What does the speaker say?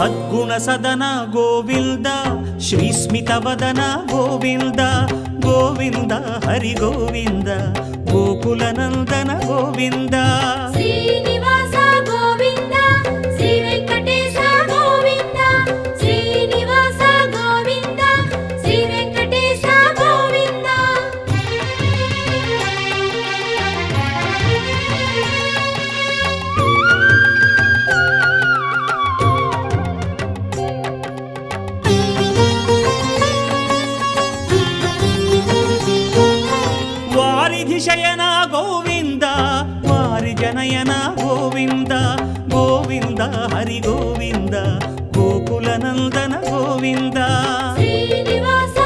సద్గుణ సదన గోవింద శ్రీస్మితవదన గోవింద గోవింద హరి గోవింద గోకుల నందన గోవింద శ్రీనివాస గోవింద శ్రీ వెంకటేశ గోవింద శ్రీనివాస గోవింద శ్రీ వెంకటేశ గోవింద వారిధి శయన గోవింద వారి జనయన గోవింద గోవింద హరి గోవింద గోకుల నందన గోవింద శ్రీనివాస